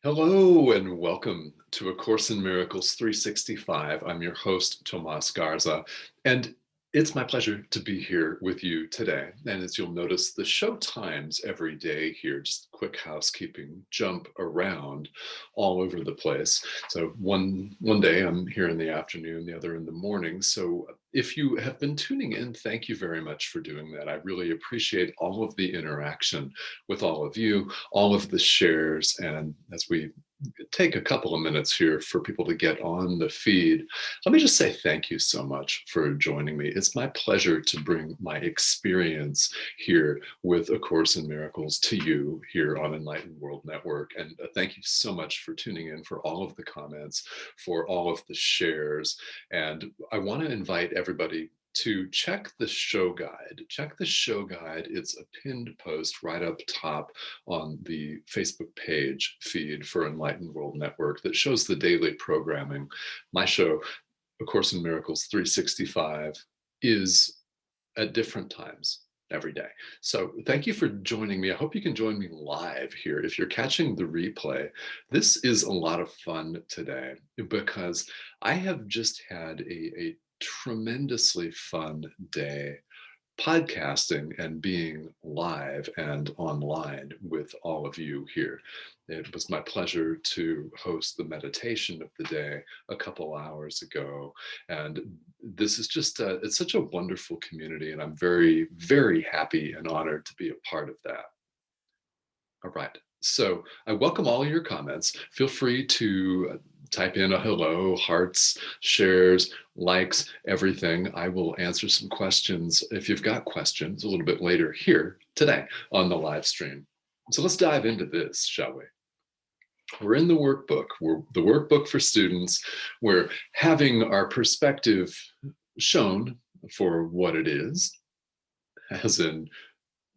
Hello and welcome to A Course in Miracles 365. I'm your host, Tomas Garza, and it's my pleasure to be here with you today. And as you'll notice, the show times every day here, just quick housekeeping, jump around all over the place. So one day I'm here in the afternoon, the other in the morning. So if you have been tuning in, thank you very much for doing that. I really appreciate all of the interaction with all of you, all of the shares, and as we take a couple of minutes here for people to get on the feed, let me just say thank you so much for joining me. It's my pleasure to bring my experience here with A Course in Miracles to you here on Enlightened World Network. And thank you so much for tuning in, for all of the comments, for all of the shares. And I want to invite everybody to check the show guide. Check the show guide. It's a pinned post right up top on the Facebook page feed for Enlightened World Network that shows the daily programming. My show, A Course in Miracles 365, is at different times every day. So thank you for joining me. I hope you can join me live here. If you're catching the replay, this is a lot of fun today because I have just had a tremendously fun day podcasting and being live and online with all of you here. It was my pleasure to host the meditation of the day a couple hours ago. And this is just, it's such a wonderful community. And I'm very, very happy and honored to be a part of that. All right. So I welcome all your comments. Feel free to type in a hello, hearts, shares, likes, everything. I will answer some questions if you've got questions a little bit later here today on the live stream. So let's dive into this, shall we? We're in the workbook. We're the workbook for students. We're having our perspective shown for what it is, as in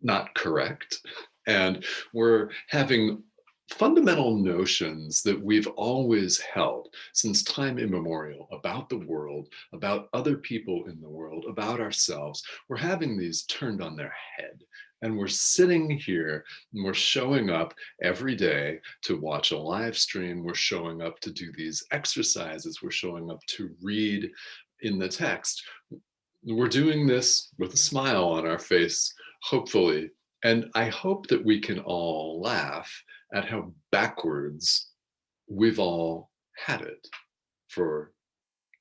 not correct. And we're having fundamental notions that we've always held since time immemorial about the world, about other people in the world, about ourselves. We're having these turned on their head. And we're sitting here and we're showing up every day to watch a live stream. We're showing up to do these exercises. We're showing up to read in the text. We're doing this with a smile on our face, hopefully. And I hope that we can all laugh at how backwards we've all had it for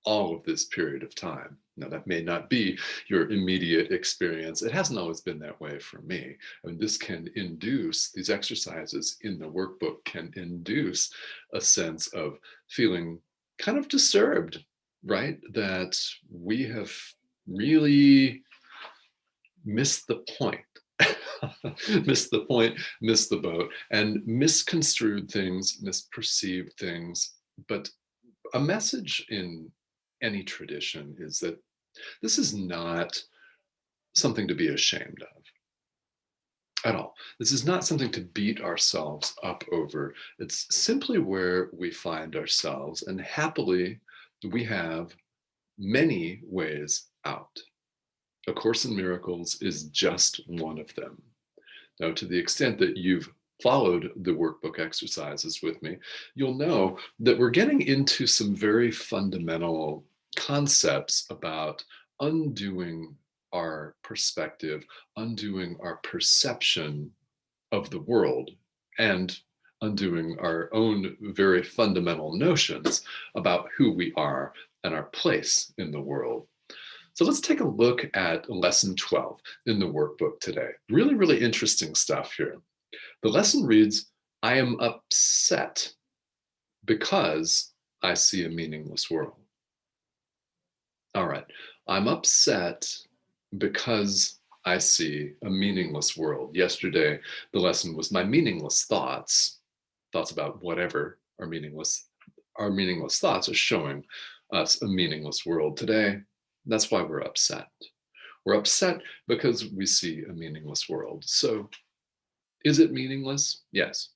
all of this period of time. Now, that may not be your immediate experience. It hasn't always been that way for me. I mean, this can induce, these exercises in the workbook can induce a sense of feeling kind of disturbed, right? That we have really missed the point. Missed the point, missed the boat, and misconstrued things, misperceived things. But a message in any tradition is that this is not something to be ashamed of at all. This is not something to beat ourselves up over. It's simply where we find ourselves, and happily, we have many ways out. A Course in Miracles is just one of them. Now, to the extent that you've followed the workbook exercises with me, you'll know that we're getting into some very fundamental concepts about undoing our perspective, undoing our perception of the world, and undoing our own very fundamental notions about who we are and our place in the world. So let's take a look at lesson 12 in the workbook today. Really, really interesting stuff here. The lesson reads, I am upset because I see a meaningless world. All right, I'm upset because I see a meaningless world. Yesterday, the lesson was my meaningless thoughts about whatever are meaningless. Our meaningless thoughts are showing us a meaningless world. Today, that's why we're upset. We're upset because we see a meaningless world. So is it meaningless? Yes.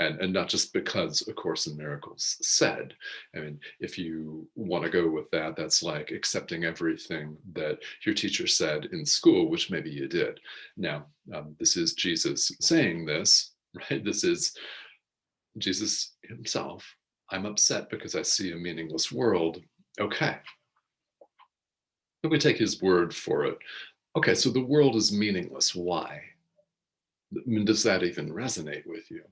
And not just because A Course in Miracles said. I mean, if you want to go with that, that's like accepting everything that your teacher said in school, which maybe you did. Now, this is Jesus saying this, right? This is Jesus himself, I'm upset because I see a meaningless world. Okay, but we take his word for it. Okay, so the world is meaningless. Why? I mean, does that even resonate with you?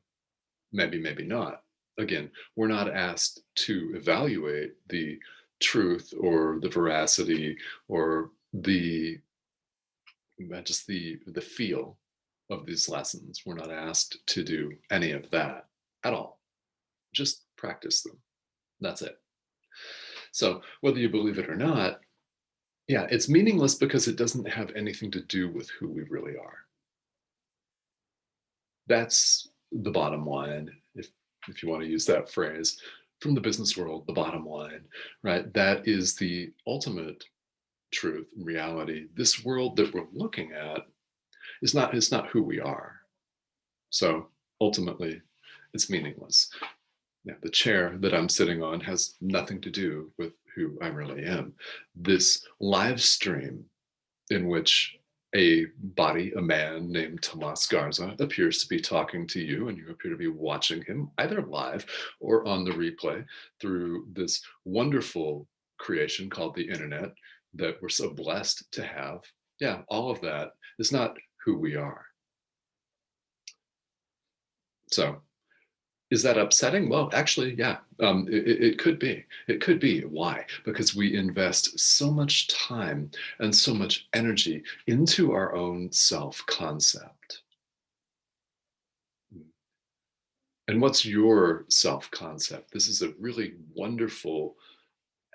Maybe, maybe not. Again, we're not asked to evaluate the truth or the veracity or the just the feel of these lessons. We're not asked to do any of that at all. Just practice them. That's it. So whether you believe it or not, yeah, it's meaningless because it doesn't have anything to do with who we really are. That's the bottom line, if you want to use that phrase from the business world, the bottom line, right? That is the ultimate truth and reality. This world that we're looking at is not who we are. So ultimately, it's meaningless. Now, the chair that I'm sitting on has nothing to do with who I really am. This live stream in which a body, a man named Tomas Garza, appears to be talking to you, and you appear to be watching him either live or on the replay through this wonderful creation called the internet that we're so blessed to have. Yeah, all of that is not who we are. So, is that upsetting? Well, actually, yeah, it could be. It could be. Why? Because we invest so much time and so much energy into our own self concept. And what's your self concept? This is a really wonderful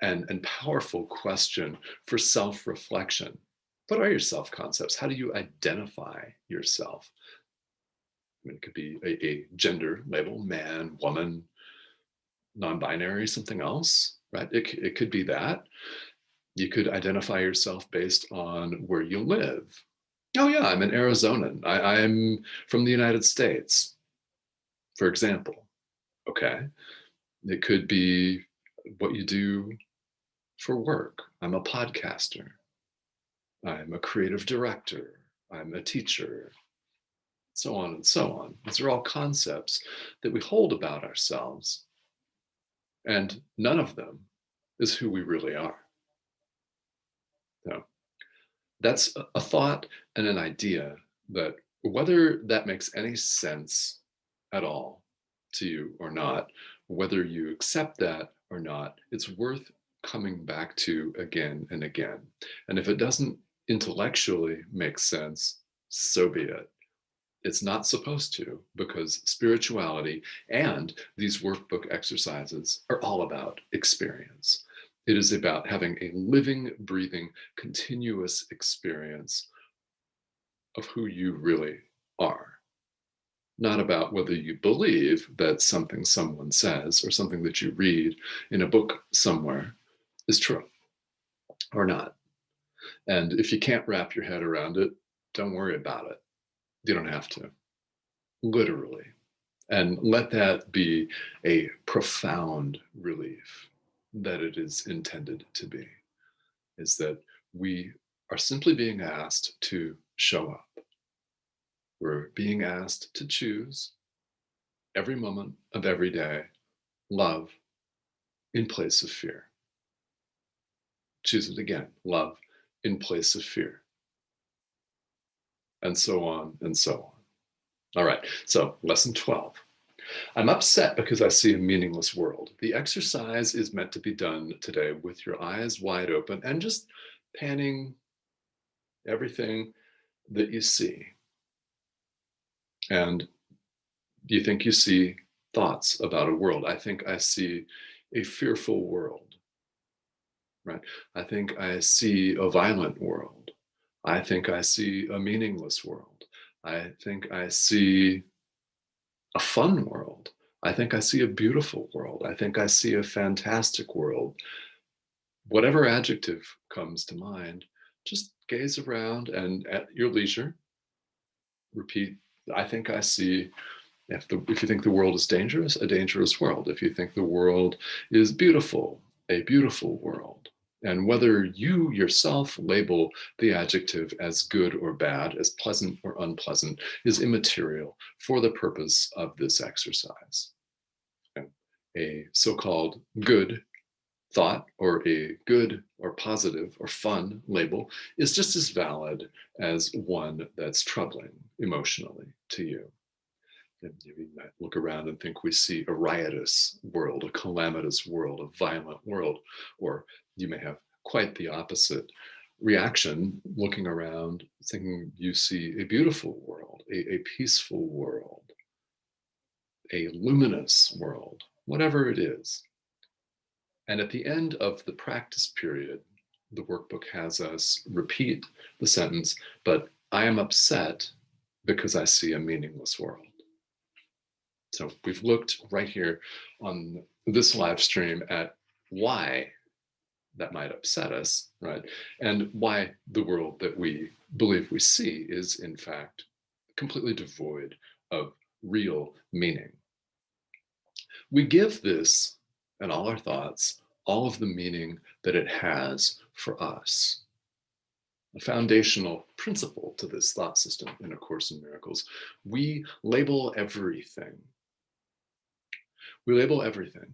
and powerful question for self reflection. What are your self concepts? How do you identify yourself? I mean, it could be a gender label, man, woman, non-binary, something else, right? It could be that. You could identify yourself based on where you live. Oh yeah, I'm an Arizonan. I'm from the United States, for example. Okay. It could be what you do for work. I'm a podcaster. I'm a creative director. I'm a teacher, so on and so on. These are all concepts that we hold about ourselves, and none of them is who we really are. So that's a thought and an idea that, whether that makes any sense at all to you or not, whether you accept that or not, it's worth coming back to again and again. And if it doesn't intellectually make sense, so be it. It's not supposed to, because spirituality and these workbook exercises are all about experience. It is about having a living, breathing, continuous experience of who you really are, not about whether you believe that something someone says or something that you read in a book somewhere is true or not. And if you can't wrap your head around it, don't worry about it. You don't have to, literally. And let that be a profound relief that it is intended to be, is that we are simply being asked to show up. We're being asked to choose every moment of every day love in place of fear. Choose it again, love in place of fear, and so on and so on. All right, so lesson 12. I'm upset because I see a meaningless world. The exercise is meant to be done today with your eyes wide open and just panning everything that you see. And you think you see thoughts about a world. I think I see a fearful world, right? I think I see a violent world. I think I see a meaningless world. I think I see a fun world. I think I see a beautiful world. I think I see a fantastic world. Whatever adjective comes to mind, just gaze around and at your leisure, repeat, I think I see, if you think the world is dangerous, a dangerous world. If you think the world is beautiful, a beautiful world. And whether you yourself label the adjective as good or bad, as pleasant or unpleasant, is immaterial for the purpose of this exercise. A so-called good thought or a good or positive or fun label is just as valid as one that's troubling emotionally to you. And you might look around and think we see a riotous world, a calamitous world, a violent world, or you may have quite the opposite reaction looking around thinking you see a beautiful world, a peaceful world, a luminous world, whatever it is. And at the end of the practice period, the workbook has us repeat the sentence, but I am upset because I see a meaningless world. So we've looked right here on this live stream at why that might upset us, right? And why the world that we believe we see is in fact completely devoid of real meaning. We give this and all our thoughts all of the meaning that it has for us. A foundational principle to this thought system in A Course in Miracles, we label everything. We label everything.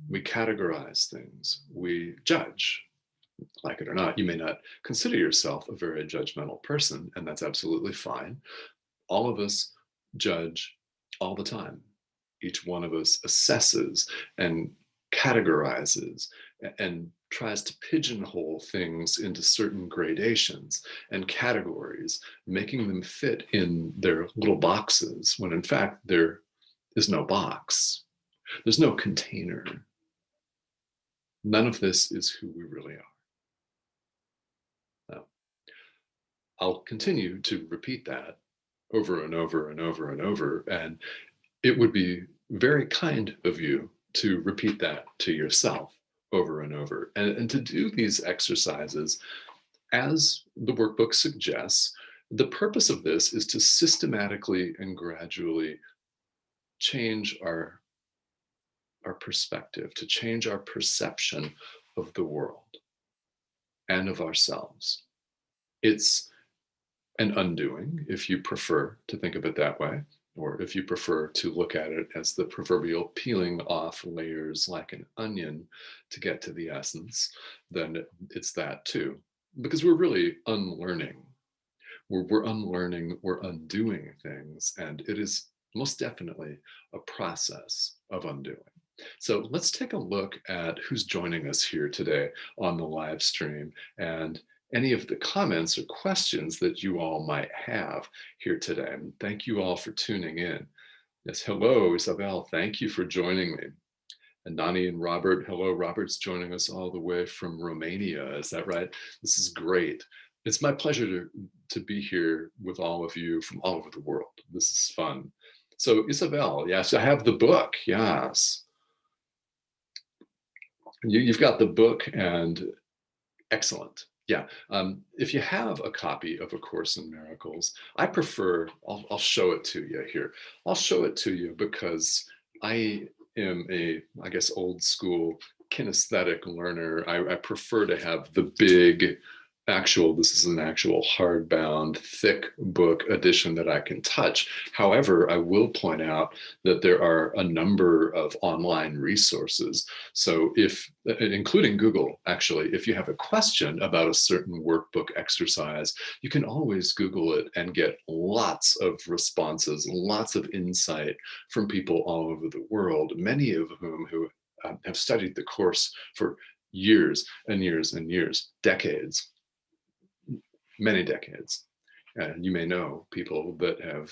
We categorize things. We judge. Like it or not, you may not consider yourself a very judgmental person, and that's absolutely fine. All of us judge all the time. Each one of us assesses and categorizes and tries to pigeonhole things into certain gradations and categories, making them fit in their little boxes, when in fact there is no box. There's no container. None of this is who we really are. Now, I'll continue to repeat that over and over and over and over, and it would be very kind of you to repeat that to yourself over and over, and to do these exercises as the workbook suggests. The purpose of this is to systematically and gradually change our perspective, to change our perception of the world and of ourselves. It's an undoing, if you prefer to think of it that way, or if you prefer to look at it as the proverbial peeling off layers like an onion to get to the essence, then it's that too. Because we're really unlearning. We're unlearning, we're undoing things, and it is most definitely a process of undoing. So let's take a look at who's joining us here today on the live stream and any of the comments or questions that you all might have here today. And thank you all for tuning in. Yes, hello, Isabel. Thank you for joining me. And Nani and Robert, hello. Robert's joining us all the way from Romania. Is that right? This is great. It's my pleasure to be here with all of you from all over the world. This is fun. So Isabel, yes, I have the book, yes. You've got the book, and excellent. Yeah, if you have a copy of A Course in Miracles, I prefer, I'll show it to you here. I'll show it to you because I am I guess, old school kinesthetic learner. I prefer to have the big this is an actual hardbound, thick book edition that I can touch. However, I will point out that there are a number of online resources. So including Google, actually, if you have a question about a certain workbook exercise, you can always Google it and get lots of responses, lots of insight from people all over the world, many of whom who have studied the course for years and years and years, decades. Many decades. You may know people that have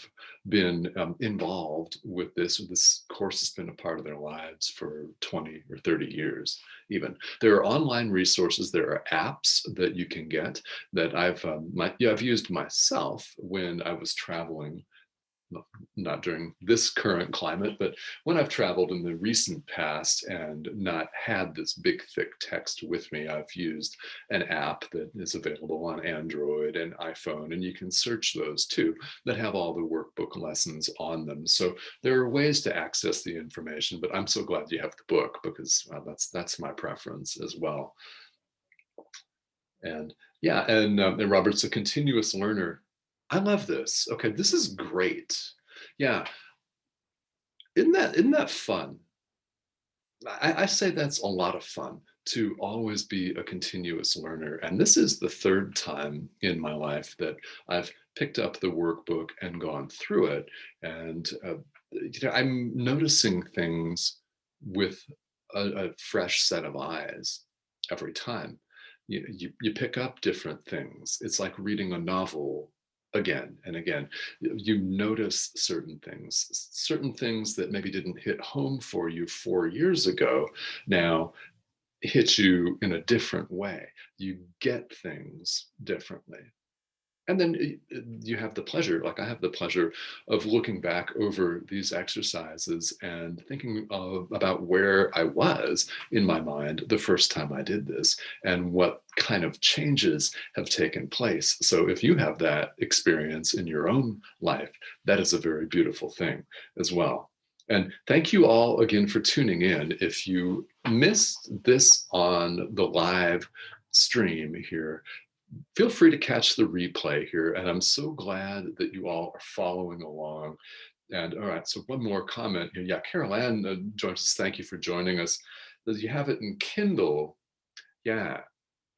been involved with this. This course has been a part of their lives for 20 or 30 years, even. There are online resources. There are apps that you can get that I've used myself when I was traveling. Not during this current climate, but when I've traveled in the recent past and not had this big, thick text with me, I've used an app that is available on Android and iPhone, and you can search those too, that have all the workbook lessons on them. So there are ways to access the information, but I'm so glad you have the book because that's my preference as well. And yeah, and Robert's a continuous learner. I love this. Okay, this is great. Yeah. Isn't that fun? I say that's a lot of fun to always be a continuous learner. And this is the third time in my life that I've picked up the workbook and gone through it. And, I'm noticing things with a fresh set of eyes every time. You pick up different things. It's like reading a novel again and again. You notice certain things that maybe didn't hit home for you 4 years ago now hit you in a different way. You get things differently. And then you have the pleasure, like I have the pleasure of looking back over these exercises and thinking about where I was in my mind the first time I did this and what kind of changes have taken place. So if you have that experience in your own life, that is a very beautiful thing as well. And thank you all again for tuning in. If you missed this on the live stream here, feel free to catch the replay here. And I'm so glad that you all are following along. And all right, so one more comment here. Yeah, Carol Ann joins us. Thank you for joining us. Does you have it in Kindle? Yeah,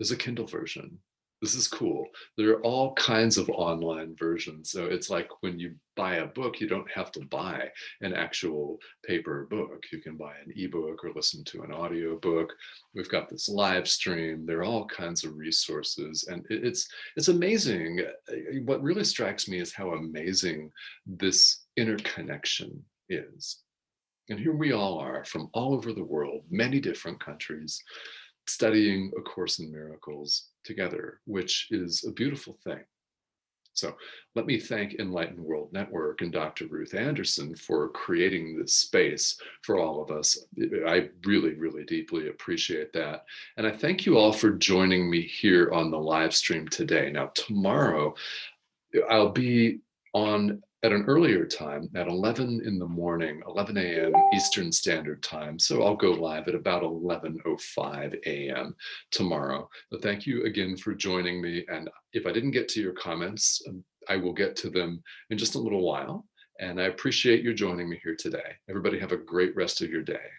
there's a Kindle version. This is cool. There are all kinds of online versions. So it's like when you buy a book, you don't have to buy an actual paper book. You can buy an ebook or listen to an audio book. We've got this live stream. There are all kinds of resources, and it's amazing. What really strikes me is how amazing this interconnection is. And here we all are from all over the world, many different countries, studying A Course in Miracles together, which is a beautiful thing. So let me thank Enlightened World Network and Dr. Ruth Anderson for creating this space for all of us. I really, really deeply appreciate that. And I thank you all for joining me here on the live stream today. Now, tomorrow, I'll be on at an earlier time at 11 in the morning, 11 a.m. Eastern Standard Time. So I'll go live at about 11:05 a.m. tomorrow. But thank you again for joining me. And if I didn't get to your comments, I will get to them in just a little while. And I appreciate you joining me here today. Everybody have a great rest of your day.